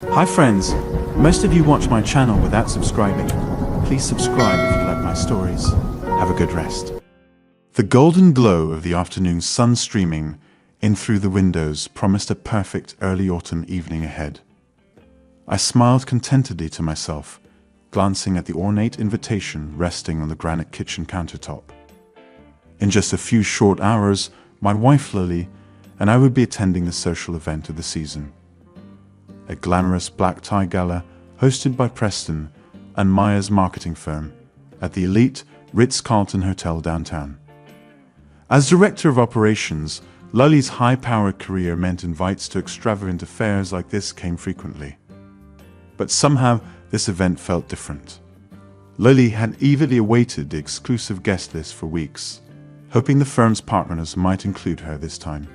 Hi friends, most of you watch my channel without subscribing. Please subscribe if you like my stories. Have a good rest. The golden glow of the afternoon sun streaming in through the windows promised a perfect early autumn evening ahead. I smiled contentedly to myself, glancing at the ornate invitation resting on the granite kitchen countertop. In just a few short hours, my wife Lily and I would be attending the social event of the season. A glamorous black tie gala hosted by Preston and Maya's marketing firm at the elite Ritz-Carlton Hotel downtown. As director of operations, Lily's high-powered career meant invites to extravagant affairs like this came frequently. But somehow this event felt different. Lily had eagerly awaited the exclusive guest list for weeks, hoping the firm's partners might include her this time.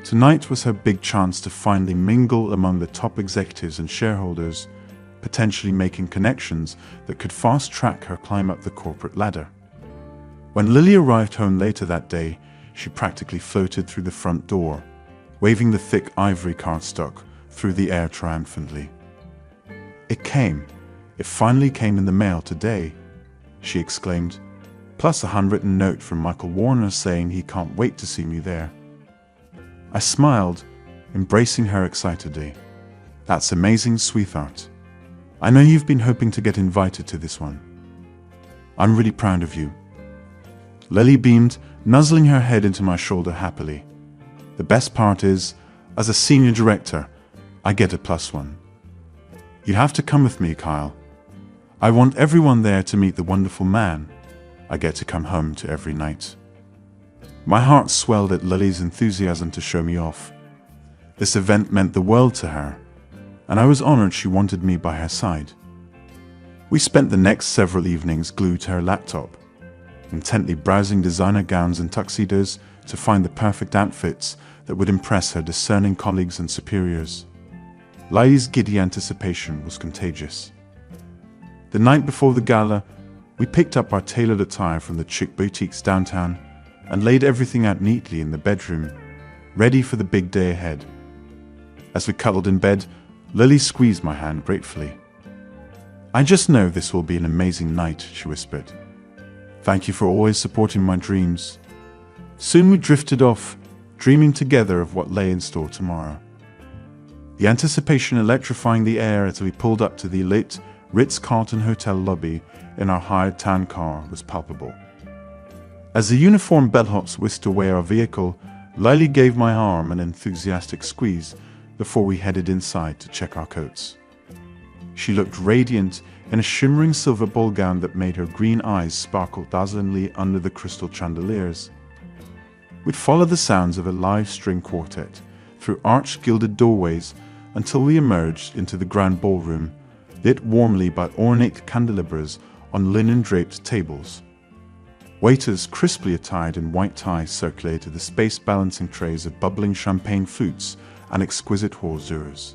Tonight was her big chance to finally mingle among the top executives and shareholders, potentially making connections that could fast-track her climb up the corporate ladder. When Lily arrived home later that day, she practically floated through the front door, waving the thick ivory cardstock through the air triumphantly. "It came. It finally came in the mail today," she exclaimed, plus a handwritten note from Michael Warner saying he can't wait to see me there. I smiled, embracing her excitedly. "That's amazing, sweetheart. I know you've been hoping to get invited to this one. I'm really proud of you." Lily beamed, nuzzling her head into my shoulder happily. "The best part is, as a senior director, I get a +1. You have to come with me, Kyle. I want everyone there to meet the wonderful man I get to come home to every night." My heart swelled at Lily's enthusiasm to show me off. This event meant the world to her, and I was honored she wanted me by her side. We spent the next several evenings glued to her laptop, intently browsing designer gowns and tuxedos to find the perfect outfits that would impress her discerning colleagues and superiors. Lily's giddy anticipation was contagious. The night before the gala, we picked up our tailored attire from the chic boutiques downtown and laid everything out neatly in the bedroom, ready for the big day ahead. As we cuddled in bed, Lily squeezed my hand gratefully. "I just know this will be an amazing night," she whispered. "Thank you for always supporting my dreams." Soon we drifted off, dreaming together of what lay in store tomorrow. The anticipation electrifying the air as we pulled up to the elite Ritz-Carlton Hotel lobby in our hired town car was palpable. As the uniformed bellhops whisked away our vehicle, Lily gave my arm an enthusiastic squeeze before we headed inside to check our coats. She looked radiant in a shimmering silver ball gown that made her green eyes sparkle dazzlingly under the crystal chandeliers. We'd follow the sounds of a live string quartet through arch-gilded doorways until we emerged into the grand ballroom, lit warmly by ornate candelabras on linen-draped tables. Waiters crisply attired in white ties circulated the space-balancing trays of bubbling champagne flutes and exquisite hors d'oeuvres.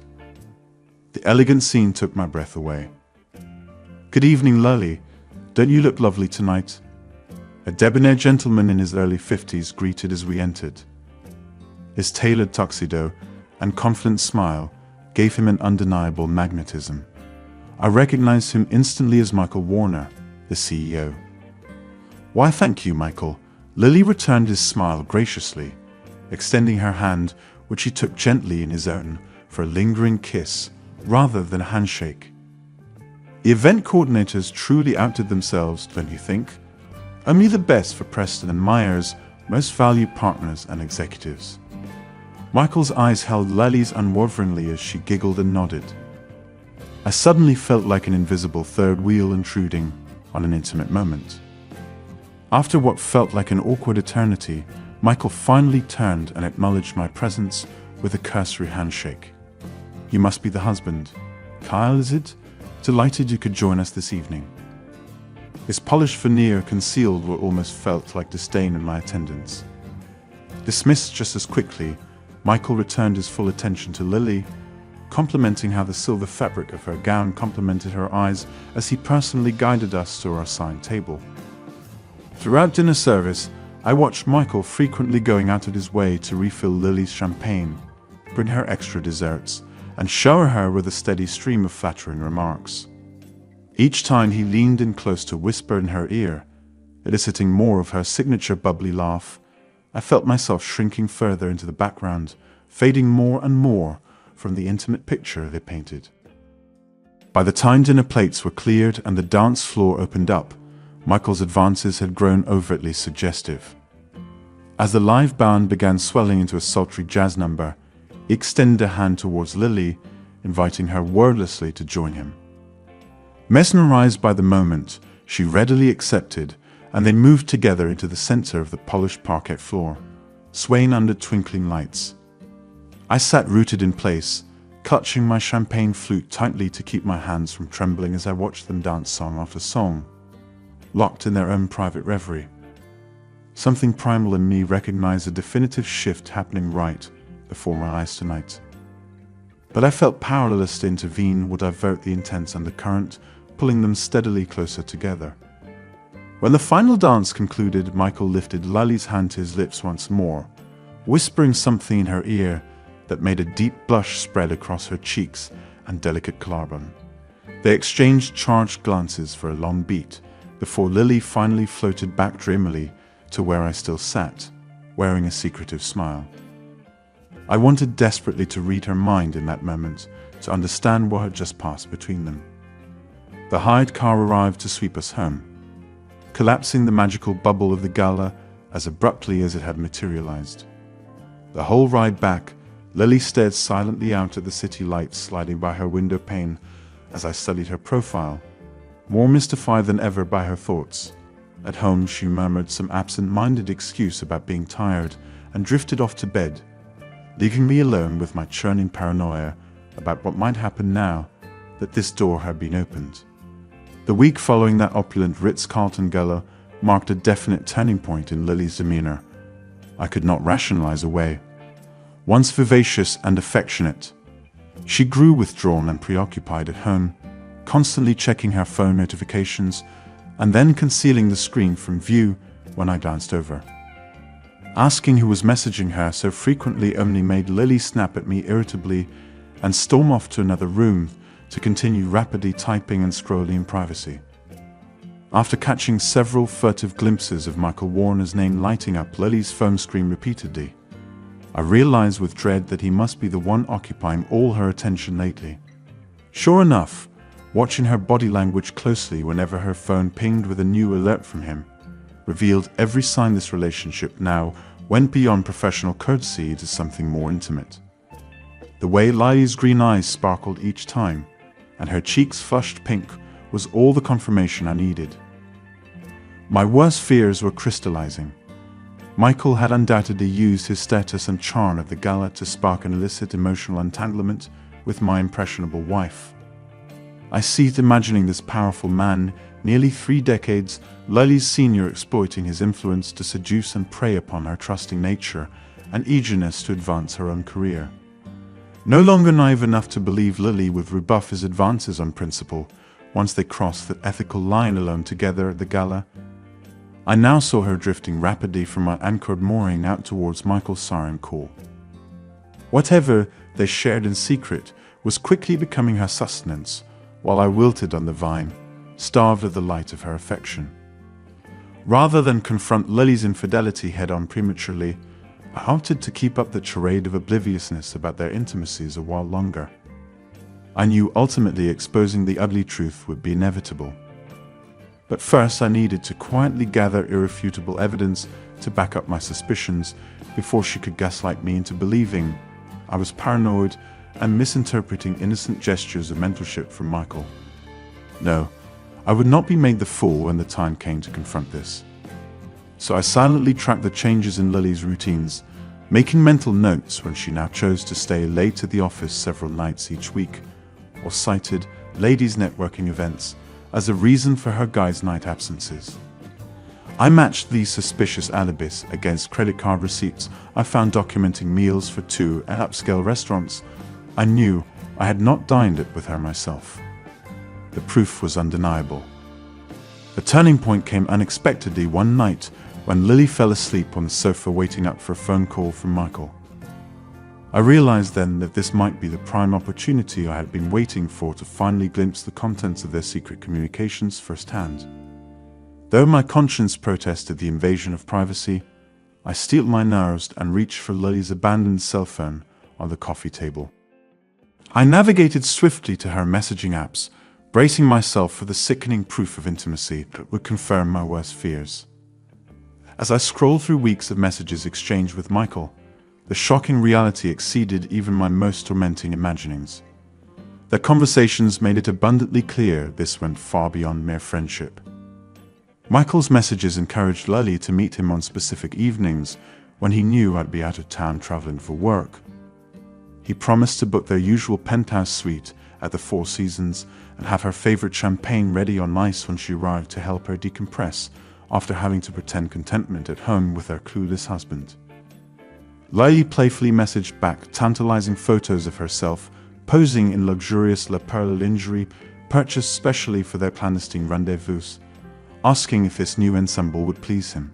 The elegant scene took my breath away. "Good evening, Lily. Don't you look lovely tonight?" A debonair gentleman in his early 50s greeted as we entered. His tailored tuxedo and confident smile gave him an undeniable magnetism. I recognized him instantly as Michael Warner, the CEO. "Why, thank you, Michael." Lily returned his smile graciously, extending her hand, which he took gently in his own for a lingering kiss rather than a handshake. The event coordinators truly outdid themselves, don't you think? Only the best for Preston and Maya's most valued partners and executives. Michael's eyes held Lily's unwaveringly as she giggled and nodded. I suddenly felt like an invisible third wheel intruding on an intimate moment. After what felt like an awkward eternity, Michael finally turned and acknowledged my presence with a cursory handshake. "You must be the husband. Kyle, is it? Delighted you could join us this evening." His polished veneer concealed what almost felt like disdain in my attendance. Dismissed just as quickly, Michael returned his full attention to Lily, complimenting how the silver fabric of her gown complemented her eyes as he personally guided us to our assigned table. Throughout dinner service, I watched Michael frequently going out of his way to refill Lily's champagne, bring her extra desserts, and shower her with a steady stream of flattering remarks. Each time he leaned in close to whisper in her ear, eliciting more of her signature bubbly laugh, I felt myself shrinking further into the background, fading more and more from the intimate picture they painted. By the time dinner plates were cleared and the dance floor opened up, Michael's advances had grown overtly suggestive. As the live band began swelling into a sultry jazz number, he extended a hand towards Lily, inviting her wordlessly to join him. Mesmerized by the moment, she readily accepted, and they moved together into the center of the polished parquet floor, swaying under twinkling lights. I sat rooted in place, clutching my champagne flute tightly to keep my hands from trembling as I watched them dance song after song, locked in their own private reverie. Something primal in me recognized a definitive shift happening right before my eyes tonight. But I felt powerless to intervene or divert the intense undercurrent, pulling them steadily closer together. When the final dance concluded, Michael lifted Lily's hand to his lips once more, whispering something in her ear that made a deep blush spread across her cheeks and delicate collarbone. They exchanged charged glances for a long beat, before Lily finally floated back dreamily to where I still sat, wearing a secretive smile. I wanted desperately to read her mind in that moment, to understand what had just passed between them. The hired car arrived to sweep us home, collapsing the magical bubble of the gala as abruptly as it had materialized. The whole ride back, Lily stared silently out at the city lights sliding by her window pane as I studied her profile, more mystified than ever by her thoughts. At home, she murmured some absent-minded excuse about being tired and drifted off to bed, leaving me alone with my churning paranoia about what might happen now that this door had been opened. The week following that opulent Ritz-Carlton gala marked a definite turning point in Lily's demeanor. I could not rationalize away. Once vivacious and affectionate, she grew withdrawn and preoccupied at home, constantly checking her phone notifications and then concealing the screen from view when I glanced over. Asking who was messaging her so frequently only made Lily snap at me irritably and storm off to another room to continue rapidly typing and scrolling in privacy. After catching several furtive glimpses of Michael Warner's name lighting up Lily's phone screen repeatedly, I realized with dread that he must be the one occupying all her attention lately. Sure enough, watching her body language closely whenever her phone pinged with a new alert from him revealed every sign this relationship now went beyond professional courtesy to something more intimate. The way Lily's green eyes sparkled each time, and her cheeks flushed pink, was all the confirmation I needed. My worst fears were crystallizing. Michael had undoubtedly used his status and charm at the gala to spark an illicit emotional entanglement with my impressionable wife. I ceased imagining this powerful man, nearly 3 decades, Lily's senior, exploiting his influence to seduce and prey upon her trusting nature and eagerness to advance her own career. No longer naive enough to believe Lily would rebuff his advances on principle once they crossed the ethical line alone together at the gala, I now saw her drifting rapidly from my anchored mooring out towards Michael's siren call. Whatever they shared in secret was quickly becoming her sustenance, while I wilted on the vine, starved of the light of her affection. Rather than confront Lily's infidelity head-on prematurely, I opted to keep up the charade of obliviousness about their intimacies a while longer. I knew ultimately exposing the ugly truth would be inevitable. But first I needed to quietly gather irrefutable evidence to back up my suspicions before she could gaslight me into believing I was paranoid and misinterpreting innocent gestures of mentorship from Michael. No, I would not be made the fool when the time came to confront this. So I silently tracked the changes in Lily's routines, making mental notes when she now chose to stay late at the office several nights each week, or cited ladies' networking events as a reason for her guys' night absences. I matched these suspicious alibis against credit card receipts I found documenting meals for 2 at upscale restaurants. I knew I had not dined it with her myself. The proof was undeniable. The turning point came unexpectedly one night when Lily fell asleep on the sofa waiting up for a phone call from Michael. I realized then that this might be the prime opportunity I had been waiting for to finally glimpse the contents of their secret communications firsthand. Though my conscience protested the invasion of privacy, I steeled my nerves and reached for Lily's abandoned cell phone on the coffee table. I navigated swiftly to her messaging apps, bracing myself for the sickening proof of intimacy that would confirm my worst fears. As I scrolled through weeks of messages exchanged with Michael, the shocking reality exceeded even my most tormenting imaginings. Their conversations made it abundantly clear this went far beyond mere friendship. Michael's messages encouraged Lily to meet him on specific evenings when he knew I'd be out of town traveling for work. He promised to book their usual penthouse suite at the Four Seasons and have her favorite champagne ready on ice when she arrived to help her decompress after having to pretend contentment at home with her clueless husband. Lily playfully messaged back tantalizing photos of herself posing in luxurious La Perla lingerie purchased specially for their clandestine rendezvous, asking if this new ensemble would please him.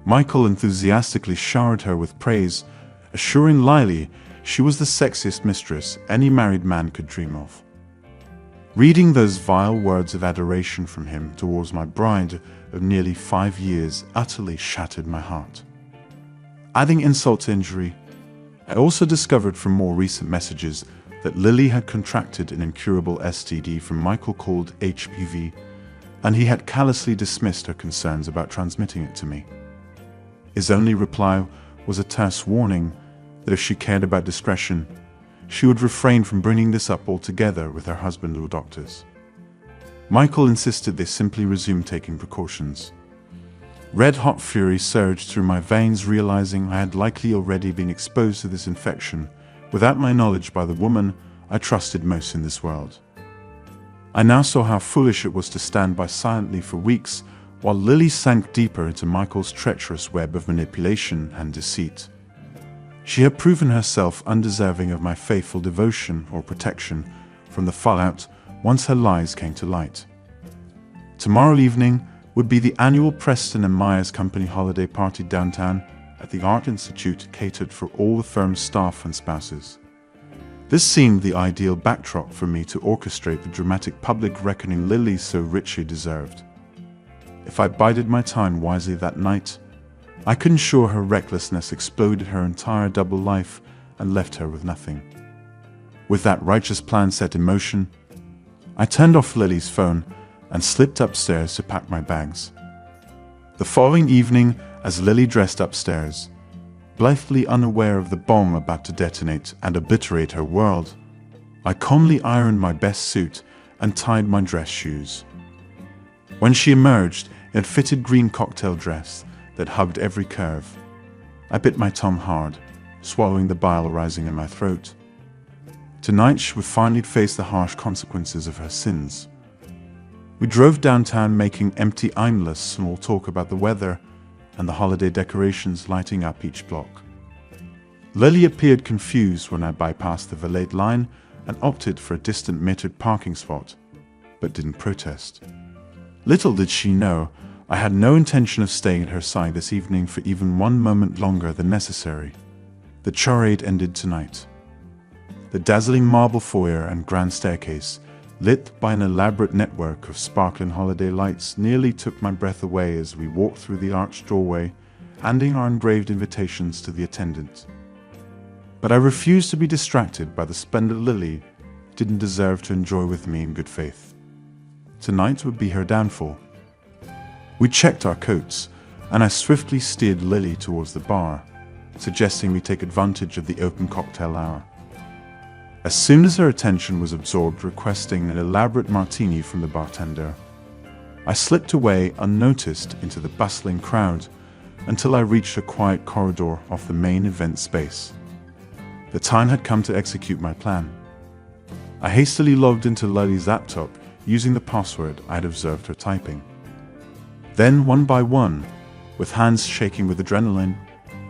Michael enthusiastically showered her with praise, assuring Lily she was the sexiest mistress any married man could dream of. Reading those vile words of adoration from him towards my bride of nearly 5 years utterly shattered my heart. Adding insult to injury, I also discovered from more recent messages that Lily had contracted an incurable STD from Michael called HPV, and he had callously dismissed her concerns about transmitting it to me. His only reply was a terse warning that if she cared about discretion, she would refrain from bringing this up altogether with her husband or doctors. Michael insisted they simply resume taking precautions. Red-hot fury surged through my veins, realizing I had likely already been exposed to this infection without my knowledge by the woman I trusted most in this world. I now saw how foolish it was to stand by silently for weeks while Lily sank deeper into Michael's treacherous web of manipulation and deceit. She had proven herself undeserving of my faithful devotion or protection from the fallout once her lies came to light. Tomorrow evening would be the annual Preston and Myers Company holiday party downtown at the Art Institute, catered for all the firm's staff and spouses. This seemed the ideal backdrop for me to orchestrate the dramatic public reckoning Lily so richly deserved. If I bided my time wisely that night, I could ensure her recklessness exploded her entire double life and left her with nothing. With that righteous plan set in motion, I turned off Lily's phone and slipped upstairs to pack my bags. The following evening, as Lily dressed upstairs, blithely unaware of the bomb about to detonate and obliterate her world, I calmly ironed my best suit and tied my dress shoes. When she emerged in a fitted green cocktail dress that hugged every curve, I bit my tongue hard, swallowing the bile rising in my throat. Tonight she would finally face the harsh consequences of her sins. We drove downtown, making empty, aimless small talk about the weather and the holiday decorations lighting up each block. Lily appeared confused when I bypassed the valet line and opted for a distant metered parking spot, but didn't protest. Little did she know, I had no intention of staying at her side this evening for even one moment longer than necessary. The charade ended tonight. The dazzling marble foyer and grand staircase, lit by an elaborate network of sparkling holiday lights, nearly took my breath away as we walked through the arched doorway, handing our engraved invitations to the attendant. But I refused to be distracted by the splendor Lily didn't deserve to enjoy with me in good faith. Tonight would be her downfall. We checked our coats, and I swiftly steered Lily towards the bar, suggesting we take advantage of the open cocktail hour. As soon as her attention was absorbed requesting an elaborate martini from the bartender, I slipped away unnoticed into the bustling crowd until I reached a quiet corridor off the main event space. The time had come to execute my plan. I hastily logged into Lily's laptop using the password I had observed her typing. Then, one by one, with hands shaking with adrenaline,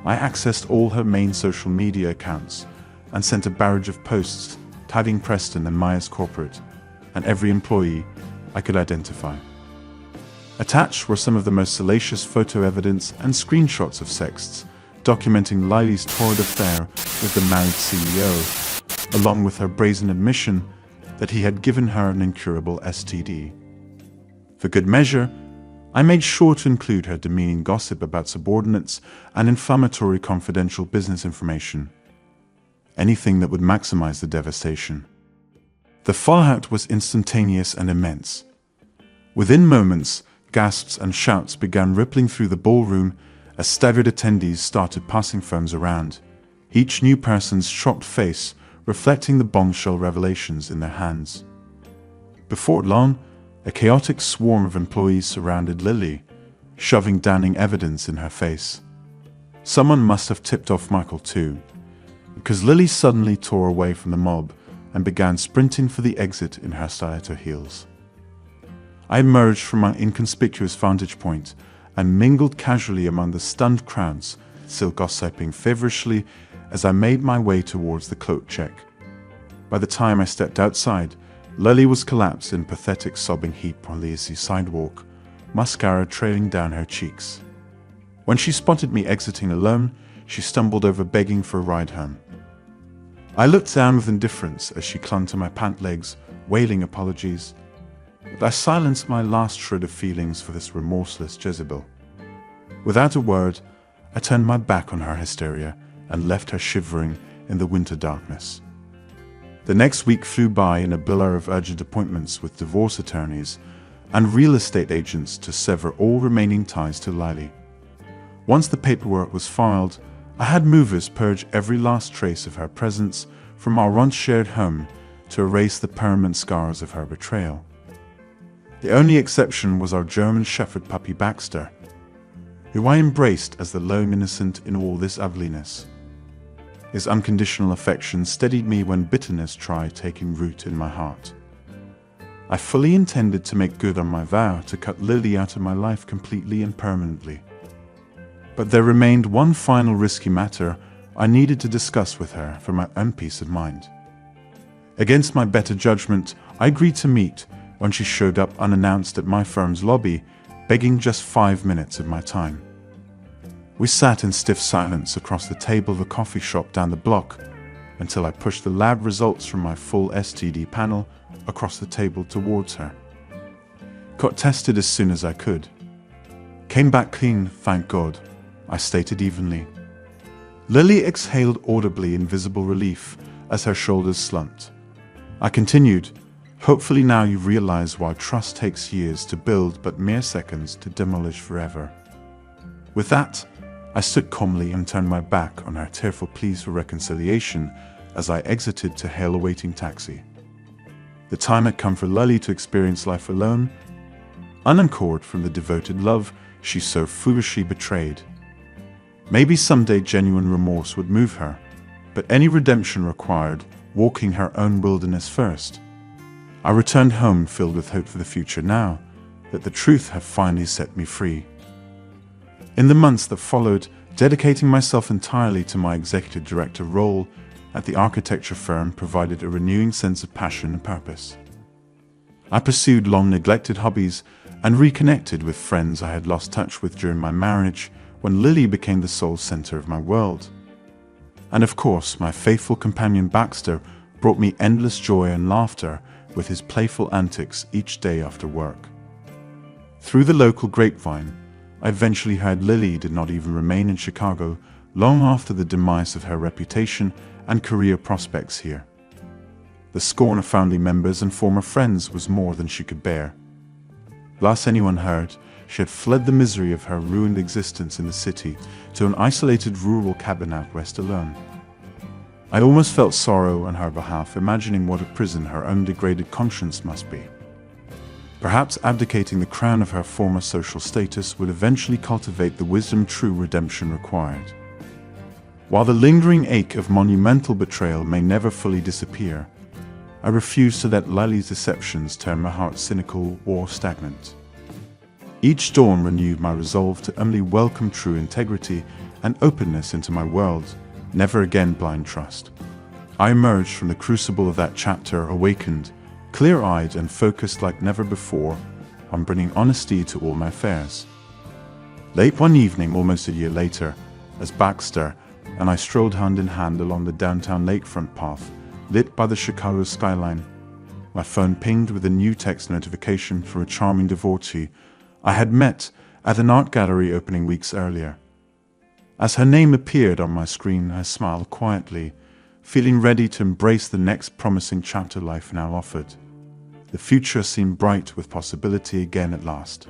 I accessed all her main social media accounts and sent a barrage of posts tagging Preston and Myers Corporate and every employee I could identify. Attached were some of the most salacious photo evidence and screenshots of sexts documenting Lily's torrid affair with the married CEO, along with her brazen admission that he had given her an incurable STD. For good measure, I made sure to include her demeaning gossip about subordinates and inflammatory confidential business information. Anything that would maximize the devastation. The fallout was instantaneous and immense. Within moments, gasps and shouts began rippling through the ballroom as staggered attendees started passing phones around, each new person's shocked face reflecting the bombshell revelations in their hands. Before long, a chaotic swarm of employees surrounded Lily, shoving damning evidence in her face. Someone must have tipped off Michael too, because Lily suddenly tore away from the mob and began sprinting for the exit in her stiletto heels. I emerged from my inconspicuous vantage point and mingled casually among the stunned crowds, still gossiping feverishly as I made my way towards the cloak check. By the time I stepped outside, Lily was collapsed in a pathetic sobbing heap on the icy sidewalk, mascara trailing down her cheeks. When she spotted me exiting alone, she stumbled over begging for a ride home. I looked down with indifference as she clung to my pant legs, wailing apologies, but I silenced my last shred of feelings for this remorseless Jezebel. Without a word, I turned my back on her hysteria and left her shivering in the winter darkness. The next week flew by in a blur of urgent appointments with divorce attorneys and real estate agents to sever all remaining ties to Lily. Once the paperwork was filed, I had movers purge every last trace of her presence from our once shared home to erase the permanent scars of her betrayal. The only exception was our German Shepherd puppy Baxter, who I embraced as the lone innocent in all this ugliness. His unconditional affection steadied me when bitterness tried taking root in my heart. I fully intended to make good on my vow to cut Lily out of my life completely and permanently. But there remained one final risky matter I needed to discuss with her for my own peace of mind. Against my better judgment, I agreed to meet when she showed up unannounced at my firm's lobby, begging just 5 minutes of my time. We sat in stiff silence across the table of a coffee shop down the block until I pushed the lab results from my full STD panel across the table towards her. Got tested as soon as I could. Came back clean, thank God, I stated evenly. Lily exhaled audibly in visible relief as her shoulders slumped. I continued, hopefully now you realize why trust takes years to build but mere seconds to demolish forever. With that, I stood calmly and turned my back on her tearful pleas for reconciliation as I exited to hail a waiting taxi. The time had come for Lily to experience life alone, unanchored from the devoted love she so foolishly betrayed. Maybe someday genuine remorse would move her, but any redemption required walking her own wilderness first. I returned home filled with hope for the future now that the truth had finally set me free. In the months that followed, dedicating myself entirely to my executive director role at the architecture firm provided a renewing sense of passion and purpose. I pursued long-neglected hobbies and reconnected with friends I had lost touch with during my marriage when Lily became the sole center of my world. And of course, my faithful companion Baxter brought me endless joy and laughter with his playful antics each day after work. Through the local grapevine, I eventually heard Lily did not even remain in Chicago long after the demise of her reputation and career prospects here. The scorn of family members and former friends was more than she could bear. Last anyone heard, she had fled the misery of her ruined existence in the city to an isolated rural cabin out west alone. I almost felt sorrow on her behalf, imagining what a prison her own degraded conscience must be. Perhaps abdicating the crown of her former social status would eventually cultivate the wisdom true redemption required. While the lingering ache of monumental betrayal may never fully disappear, I refuse to let Lily's deceptions turn my heart cynical or stagnant. Each dawn renewed my resolve to only welcome true integrity and openness into my world, never again blind trust. I emerged from the crucible of that chapter awakened, clear-eyed and focused like never before on bringing honesty to all my affairs. Late one evening, almost a year later, as Baxter and I strolled hand in hand along the downtown lakefront path, lit by the Chicago skyline. My phone pinged with a new text notification for a charming devotee I had met at an art gallery opening weeks earlier. As her name appeared on my screen, I smiled quietly, feeling ready to embrace the next promising chapter life now offered. The future seemed bright with possibility again at last.